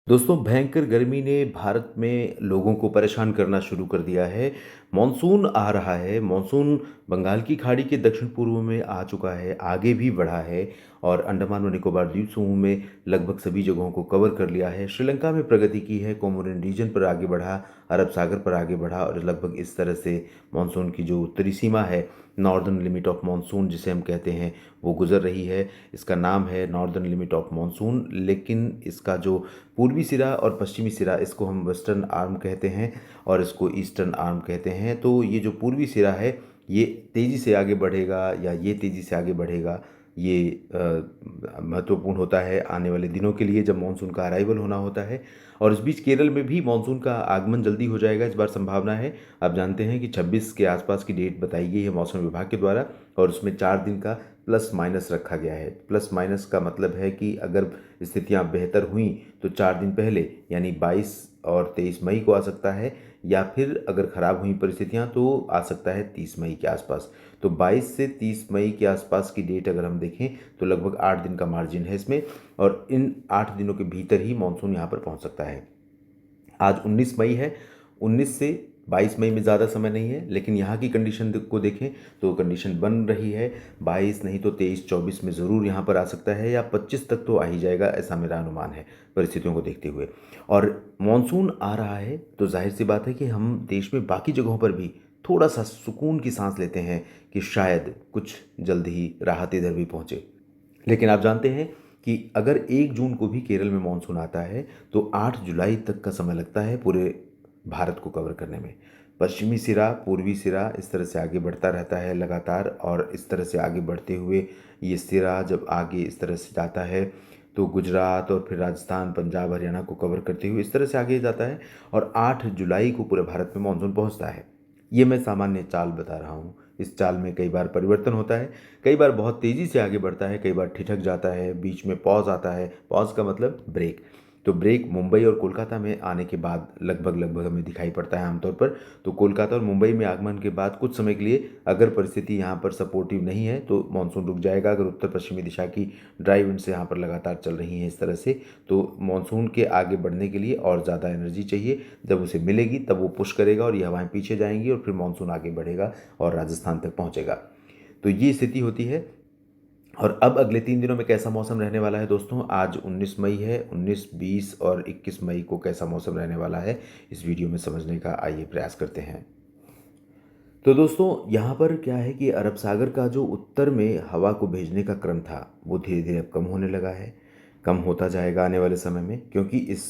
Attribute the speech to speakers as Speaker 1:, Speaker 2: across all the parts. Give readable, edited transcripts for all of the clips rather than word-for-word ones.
Speaker 1: दोस्तों भयंकर गर्मी ने भारत में लोगों को परेशान करना शुरू कर दिया है। मॉनसून आ रहा है, मॉनसून बंगाल की खाड़ी के दक्षिण पूर्व में आ चुका है, आगे भी बढ़ा है और अंडमान और निकोबार द्वीप समूह में लगभग सभी जगहों को कवर कर लिया है। श्रीलंका में प्रगति की है, कोमोरिन रीजन पर आगे बढ़ा, अरब सागर पर आगे बढ़ा और लगभग इस तरह से मॉनसून की जो उत्तरी सीमा है, नॉर्दर्न लिमिट ऑफ मॉनसून जिसे हम कहते हैं, वो गुजर रही है। इसका नाम है नॉर्दर्न लिमिट ऑफ मॉनसून, लेकिन इसका जो पूर्वी सिरा और पश्चिमी सिरा, इसको हम वेस्टर्न आर्म कहते हैं और इसको ईस्टर्न आर्म कहते हैं। तो ये जो पूर्वी सिरा है, ये तेज़ी से आगे बढ़ेगा या ये तेज़ी से आगे बढ़ेगा, ये महत्वपूर्ण होता है आने वाले दिनों के लिए जब मानसून का अराइवल होना होता है। और इस बीच केरल में भी मानसून का आगमन जल्दी हो जाएगा, इस बार संभावना है। आप जानते हैं कि 26 के आसपास की डेट बताई गई है मौसम विभाग के द्वारा और उसमें 4 दिन का प्लस माइनस रखा गया है। प्लस माइनस का मतलब है कि अगर स्थितियां बेहतर हुई तो 4 दिन पहले यानी 22 और 23 मई को आ सकता है, या फिर अगर ख़राब हुई परिस्थितियां तो आ सकता है 30 मई के आसपास। तो 22 से 30 मई के आसपास की डेट अगर हम देखें तो लगभग 8 दिन का मार्जिन है इसमें, और इन 8 दिनों के भीतर ही मानसून यहाँ पर पहुँच सकता है। आज 19 मई है, 19 से 22 मई में ज़्यादा समय नहीं है, लेकिन यहाँ की कंडीशन को देखें तो कंडीशन बन रही है। 22 नहीं तो 23-24 में ज़रूर यहाँ पर आ सकता है, या 25 तक तो आ ही जाएगा, ऐसा मेरा अनुमान है परिस्थितियों को देखते हुए। और मानसून आ रहा है तो जाहिर सी बात है कि हम देश में बाकी जगहों पर भी थोड़ा सा सुकून की सांस लेते हैं कि शायद कुछ जल्द ही राहत इधर भी पहुँचे। लेकिन आप जानते हैं कि अगर 1 जून को भी केरल में मानसून आता है तो 8 जुलाई तक का समय लगता है पूरे भारत को कवर करने में। पश्चिमी सिरा, पूर्वी सिरा इस तरह से आगे बढ़ता रहता है लगातार, और इस तरह से आगे बढ़ते हुए ये सिरा जब आगे इस तरह से जाता है तो गुजरात और फिर राजस्थान, पंजाब, हरियाणा को कवर करते हुए इस तरह से आगे जाता है और 8 जुलाई को पूरे भारत में मानसून पहुंचता है। ये मैं सामान्य चाल बता रहा हूँ। इस चाल में कई बार परिवर्तन होता है, कई बार बहुत तेज़ी से आगे बढ़ता है, कई बार ठिठक जाता है, बीच में पॉज आता है। पॉज का मतलब ब्रेक। तो ब्रेक मुंबई और कोलकाता में आने के बाद लगभग लगभग हमें दिखाई पड़ता है आमतौर पर। तो कोलकाता और मुंबई में आगमन के बाद कुछ समय के लिए अगर परिस्थिति यहाँ पर सपोर्टिव नहीं है तो मानसून रुक जाएगा। अगर उत्तर पश्चिमी दिशा की ड्राई विंड्स यहाँ पर लगातार चल रही हैं इस तरह से, तो मानसून के आगे बढ़ने के लिए और ज़्यादा एनर्जी चाहिए। जब उसे मिलेगी तब वो पुश करेगा और ये हवाएं पीछे जाएंगी और फिर मानसून आगे बढ़ेगा और राजस्थान तक पहुँचेगा। तो ये स्थिति होती है। और अब अगले 3 दिनों में कैसा मौसम रहने वाला है दोस्तों, आज 19 मई है, 19, 20 और 21 मई को कैसा मौसम रहने वाला है इस वीडियो में समझने का आइए प्रयास करते हैं। तो दोस्तों यहाँ पर क्या है कि अरब सागर का जो उत्तर में हवा को भेजने का क्रम था वो धीरे धीरे अब कम होने लगा है, कम होता जाएगा आने वाले समय में, क्योंकि इस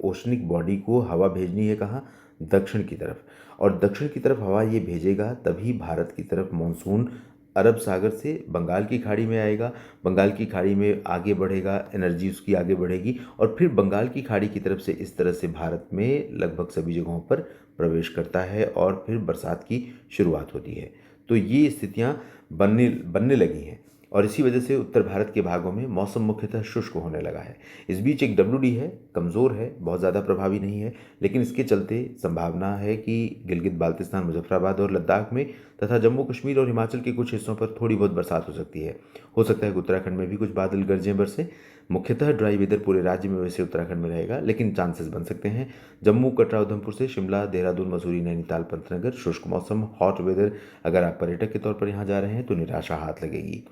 Speaker 1: ओशनिक बॉडी को हवा भेजनी है कहाँ, दक्षिण की तरफ। और दक्षिण की तरफ हवा ये भेजेगा तभी भारत की तरफ मानसून अरब सागर से बंगाल की खाड़ी में आएगा, बंगाल की खाड़ी में आगे बढ़ेगा, एनर्जी उसकी आगे बढ़ेगी और फिर बंगाल की खाड़ी की तरफ से इस तरह से भारत में लगभग सभी जगहों पर प्रवेश करता है और फिर बरसात की शुरुआत होती है। तो ये स्थितियाँ बनने बनने लगी हैं और इसी वजह से उत्तर भारत के भागों में मौसम मुख्यतः शुष्क होने लगा है। इस बीच एक WD है, कमज़ोर है, बहुत ज़्यादा प्रभावी नहीं है, लेकिन इसके चलते संभावना है कि गिलगित बाल्तिस्तान, मुजफ्फराबाद और लद्दाख में तथा जम्मू कश्मीर और हिमाचल के कुछ हिस्सों पर थोड़ी बहुत बरसात हो सकती है। हो सकता है कि उत्तराखंड में भी कुछ बादल गरजें बरसें। मुख्यतः ड्राई वेदर पूरे राज्य में वैसे उत्तराखंड में रहेगा, लेकिन चांसेस बन सकते हैं। जम्मू, कटरा, उधमपुर से शिमला, देहरादून, मसूरी, नैनीताल, पंतनगर शुष्क मौसम, हॉट वेदर। अगर आप पर्यटक के तौर पर यहाँ जा रहे हैं तो निराशा हाथ लगेगी।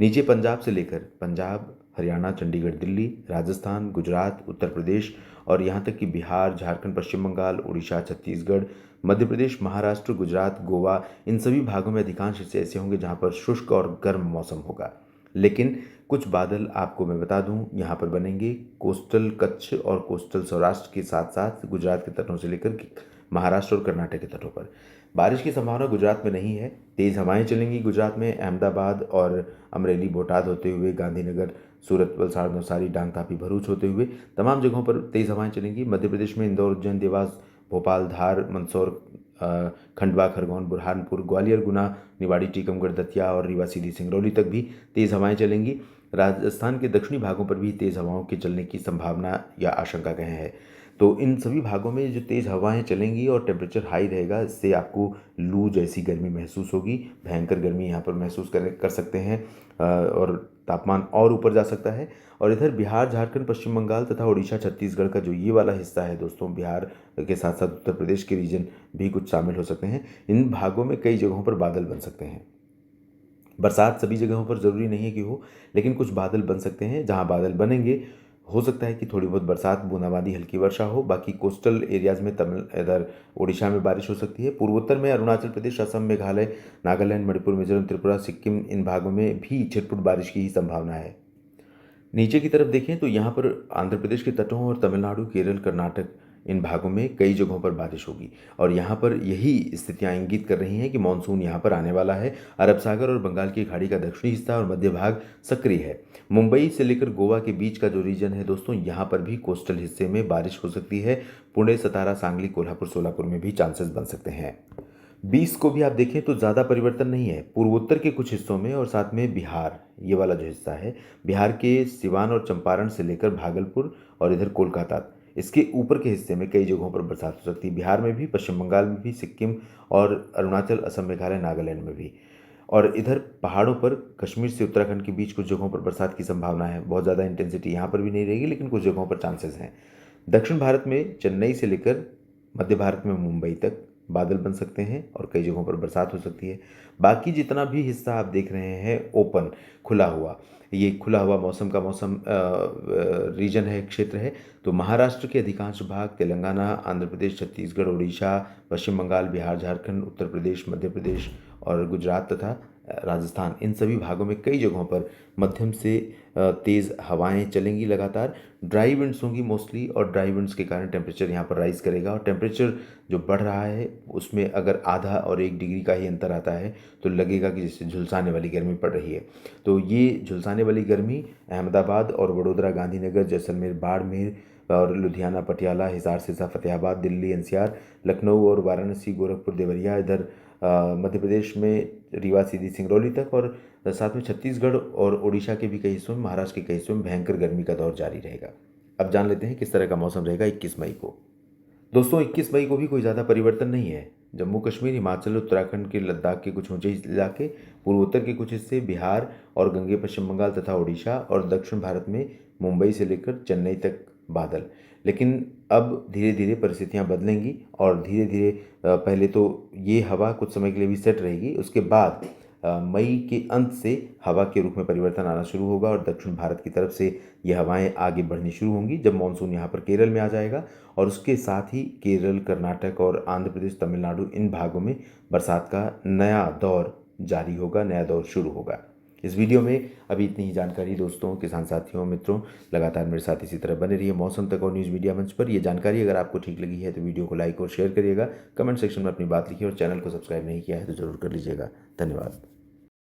Speaker 1: नीचे पंजाब से लेकर पंजाब, हरियाणा, चंडीगढ़, दिल्ली, राजस्थान, गुजरात, उत्तर प्रदेश और यहाँ तक कि बिहार, झारखंड, पश्चिम बंगाल, उड़ीसा, छत्तीसगढ़, मध्य प्रदेश, महाराष्ट्र, गुजरात, गोवा, इन सभी भागों में अधिकांश हिस्से ऐसे होंगे जहाँ पर शुष्क और गर्म मौसम होगा। लेकिन कुछ बादल आपको मैं बता दूं यहाँ पर बनेंगे कोस्टल कच्छ और कोस्टल सौराष्ट्र के साथ साथ गुजरात के तटों से लेकर महाराष्ट्र और कर्नाटक के तटों पर। बारिश की संभावना गुजरात में नहीं है। तेज़ हवाएं चलेंगी गुजरात में, अहमदाबाद और अमरेली, बोटाद होते हुए गांधीनगर, सूरत, वलसाड़, नवसारी, डांग, तापी, भरूच होते हुए तमाम जगहों पर तेज़ हवाएं चलेंगी। मध्य प्रदेश में इंदौर, उज्जैन, देवास, भोपाल, धार, मंदसौर, खंडवा, खरगोन, बुरहानपुर, ग्वालियर, गुना, निवाड़ी, टीकमगढ़, दतिया और रीवा, सीधी, सिंगरौली तक भी तेज़ हवाएं चलेंगी। राजस्थान के दक्षिणी भागों पर भी तेज़ हवाओं के चलने की संभावना या आशंका कहें है। तो इन सभी भागों में जो तेज़ हवाएं चलेंगी और टेम्परेचर हाई रहेगा, इससे आपको लू जैसी गर्मी महसूस होगी। भयंकर गर्मी यहाँ पर महसूस कर सकते हैं और तापमान और ऊपर जा सकता है। और इधर बिहार, झारखंड, पश्चिम बंगाल तथा उड़ीसा, छत्तीसगढ़ का जो ये वाला हिस्सा है दोस्तों, बिहार के साथ साथ उत्तर प्रदेश के रीजन भी कुछ शामिल हो सकते हैं। इन भागों में कई जगहों पर बादल बन सकते हैं। बरसात सभी जगहों पर ज़रूरी नहीं है कि हो, लेकिन कुछ बादल बन सकते हैं। जहां बादल बनेंगे हो सकता है कि थोड़ी बहुत बरसात, बूंदाबांदी, हल्की वर्षा हो। बाकी कोस्टल एरियाज़ में तमिल इधर उड़ीसा में बारिश हो सकती है। पूर्वोत्तर में अरुणाचल प्रदेश, असम, मेघालय, नागालैंड, मणिपुर, मिजोरम, त्रिपुरा, सिक्किम, इन भागों में भी छिटपुट बारिश की ही संभावना है। नीचे की तरफ देखें तो यहाँ पर आंध्र प्रदेश के तटों और तमिलनाडु, केरल, कर्नाटक, इन भागों में कई जगहों पर बारिश होगी। और यहाँ पर यही स्थितियाँ इंगित कर रही हैं कि मानसून यहाँ पर आने वाला है। अरब सागर और बंगाल की खाड़ी का दक्षिणी हिस्सा और मध्य भाग सक्रिय है। मुंबई से लेकर गोवा के बीच का जो रीजन है दोस्तों, यहाँ पर भी कोस्टल हिस्से में बारिश हो सकती है। पुणे, सतारा, सांगली, कोल्हापुर, सोलापुर में भी चांसेस बन सकते हैं। 20 को भी आप देखें तो ज़्यादा परिवर्तन नहीं है। पूर्वोत्तर के कुछ हिस्सों में और साथ में बिहार, ये वाला जो हिस्सा है, बिहार के सिवान और चंपारण से लेकर भागलपुर और इधर कोलकाता, इसके ऊपर के हिस्से में कई जगहों पर बरसात हो सकती है। बिहार में भी, पश्चिम बंगाल में भी, सिक्किम और अरुणाचल, असम, मेघालय, नागालैंड में भी। और इधर पहाड़ों पर कश्मीर से उत्तराखंड के बीच कुछ जगहों पर बरसात की संभावना है। बहुत ज़्यादा इंटेंसिटी यहाँ पर भी नहीं रहेगी, लेकिन कुछ जगहों पर चांसेस हैं। दक्षिण भारत में चेन्नई से लेकर मध्य भारत में मुंबई तक बादल बन सकते हैं और कई जगहों पर बरसात हो सकती है। बाकी जितना भी हिस्सा आप देख रहे हैं ओपन, खुला हुआ, ये खुला हुआ मौसम का रीजन है, क्षेत्र है। तो महाराष्ट्र के अधिकांश भाग, तेलंगाना, आंध्र प्रदेश, छत्तीसगढ़, उड़ीसा, पश्चिम बंगाल, बिहार, झारखंड, उत्तर प्रदेश, मध्य प्रदेश और गुजरात तथा राजस्थान, इन सभी भागों में कई जगहों पर मध्यम से तेज़ हवाएं चलेंगी लगातार। ड्राई विंड्स होंगी मोस्टली, और ड्राई विंड्स के कारण टेम्परेचर यहाँ पर राइज़ करेगा। और टेम्परेचर जो बढ़ रहा है उसमें अगर आधा और 1 डिग्री का ही अंतर आता है तो लगेगा कि जैसे झुलसाने वाली गर्मी पड़ रही है। तो ये झुलसाने वाली गर्मी अहमदाबाद और वडोदरा, गांधीनगर, जैसलमेर, बाड़मेर और लुधियाना, पटियाला, हिसार, सिरसा, फतेहाबाद, दिल्ली, एनसीआर, लखनऊ और वाराणसी, गोरखपुर, देवरिया, इधर मध्य प्रदेश में रीवा, सीधी, सिंगरौली तक, और साथ में छत्तीसगढ़ और उड़ीसा के भी कई हिस्सों में, महाराष्ट्र के कई हिस्सों में भयंकर गर्मी का दौर जारी रहेगा। अब जान लेते हैं किस तरह का मौसम रहेगा 21 मई को। दोस्तों 21 मई को भी कोई ज़्यादा परिवर्तन नहीं है। जम्मू कश्मीर, हिमाचल, उत्तराखंड के लद्दाख के कुछ ऊंचे इलाके, पूर्वोत्तर के कुछ हिस्से, बिहार और गंगे पश्चिम बंगाल तथा उड़ीसा, और दक्षिण भारत में मुंबई से लेकर चेन्नई तक बादल। लेकिन अब धीरे धीरे परिस्थितियां बदलेंगी और धीरे धीरे पहले तो ये हवा कुछ समय के लिए भी सेट रहेगी, उसके बाद मई के अंत से हवा के रुख में परिवर्तन आना शुरू होगा और दक्षिण भारत की तरफ से ये हवाएं आगे बढ़नी शुरू होंगी जब मानसून यहाँ पर केरल में आ जाएगा। और उसके साथ ही केरल, कर्नाटक और आंध्र प्रदेश, तमिलनाडु, इन भागों में बरसात का नया दौर जारी होगा, नया दौर शुरू होगा। इस वीडियो में अभी इतनी ही जानकारी दोस्तों, किसान साथियों, मित्रों, लगातार मेरे साथ इसी तरह बने रहिए मौसम तक और न्यूज़ मीडिया मंच पर। ये जानकारी अगर आपको ठीक लगी है तो वीडियो को लाइक और शेयर करिएगा, कमेंट सेक्शन में अपनी बात लिखिए और चैनल को सब्सक्राइब नहीं किया है तो ज़रूर कर लीजिएगा। धन्यवाद।